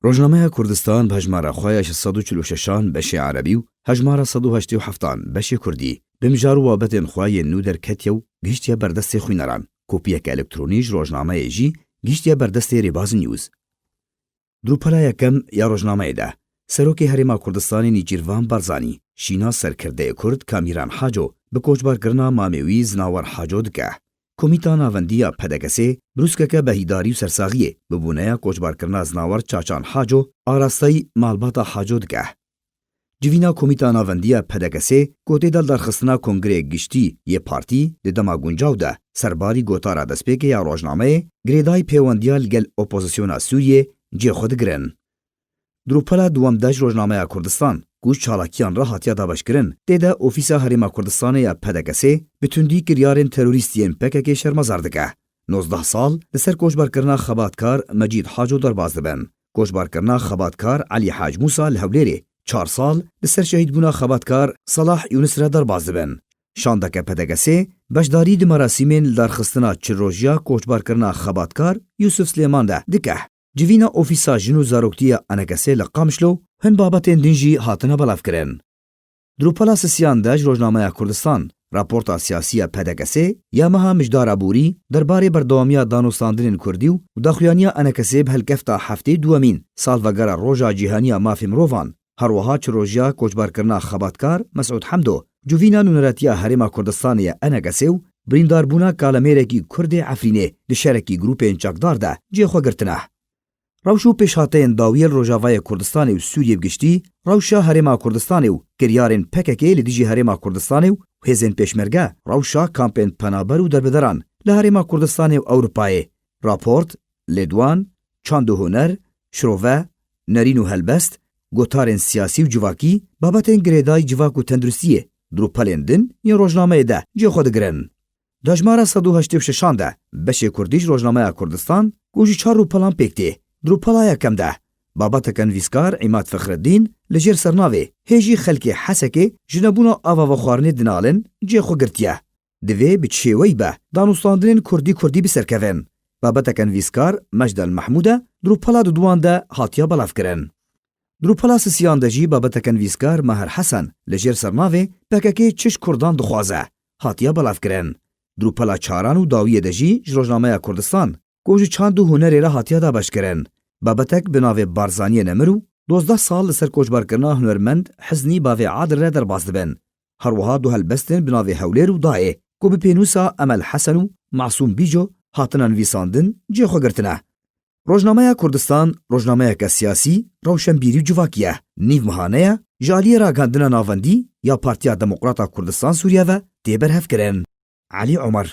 روزنامه کردستان به هجمار خواه 646 بشی عربی و هجمار 187 بشی کردی بمجار و بابتن خواه نو در کتیو گیشتیا بردست خوینران کپیک الکترونیج روزنامه جی گیشتیا بردست ریباز نیوز. دروپلا یکم یا روزنامه ده سروکی هریما کردستانی نیجیروان بارزانی شینا سرکرده کرد کامیران حاجو به کوچبار کرنا مامیوی زناور حاجو دکه. کمیتا ناوندیا پدگسه بروسکه بهیداری و سرساغیه ببونه کوچبار کرنا زناور چاچان حاجو آراستی مالباتا حاجو دکه. جوینا کمیتا ناوندیا پدگسه گوته دل درخستنا کنگره گشتی یه پارتی دما گونجاو ده سرباری گوتارا دسپیکه یا روزنامه گریدای پیوندیال گل اپوزیسیونا سوریه جه خود گرن. دروپلا دوام داج روزنامه کردستان گوش چالاکیان را هاتیا دابش کرن دیده اوفیسا هریما کردستان یا پدگسه بتوندی کریارن تروریستین پکک شرمزار دکه. 19 سال لسر کوچبار کرنا خباتکار مجید حاجو درباز دبن. کوچبار کرنا خباتکار علی حاج موسا لهولیری 4 سال لسر شهید بونا خباتکار صلاح یونس را درباز دبن. شاندکه پدگسه بشداری د مراسمین درخستنا چروجیا کوچبار کرنا خباتکار یوسف سلیمان ده دکه. جوینا اوفیسا جنو زاروکتیا انکسه لقامشلو هن بابتین دینجی هاتنا بلاف کرن. دروپلا سسیان داج روزنامه کردستان راپورتا سیاسی پدگسه یا مها مجدار عبوری درباره بردوامیا دانوستاندرین کردیو و داخلیانیا انکسه به هلکفتا هفته دوامین سالوگر روژا جیهانیا مافی مروفان هروها چروجیا کوچبار کرنا خباتکار مسعود حمدو جوینا نونراتیا هریما کردستانی انکسه و بریندار بونا کالمیرکی کرد عفرینه دشارکی گروپین چاکدار ده جه خو گرتنه. روشو پیشهاتین داویل روجاوای کردستانی و سوریه بگشتی روشا هریما کردستانی و کریارن پککی لدیجی هریما کردستانی و هزین پیشمرگه روشا کامپین پنابر و دربدران لهریما کردستانی و اروپای راپورت لدوان چاندو هنر شروه نرین و هلبست گوتارن سیاسی و جواکی بابتین گریدای جواک و تندرستیه دروپلندن یا روزنامه ده جه خود گرن. داجمارا 186 ده بشه کردیش روزنامه کردستان گوشی 4 روپلان پکتی دروپلا یکم ده بابتکن ویسکار عماد فخردین لجر سرناوی هیجی خلکی حسکی جنبونا آوا و خوارنی دنالن جه خو گرتیه دوی بچشیوی به دانوستاندرین کردی بسرکوین بابتکن ویسکار مجدل محموده دروپلا دوان ده هاتیا بلاف کرن. دروپلا سسیان دجی بابتکن ویسکار مهر حسن لجر سرناوی پککی چش کردان دخوازه هاتیا بلاف کرن. دروپلا چاران و داوی دجی روزنامه کردستان گوجو چاندو هنری را هاتیا دا باش کرن. بابتک بناوی بارزانی نمرو 12 سال لسر کوچبار کرنا هنرمند حزنی باوی عادر را در باز دبن. هروها دو هلبستن بناوی هولیر و دائه کو بپینوسا امل حسن و معصوم بیجو هاتنان ویساندن جه خو گرتنه. روزنامه کردستان روزنامه که سیاسی روشنبیری و جواکیه نیو مهانه جالی را گندنا ناوندی یا پارتیا دموکراتا کردستان سوریه و دیبر هف کرن. علی عمر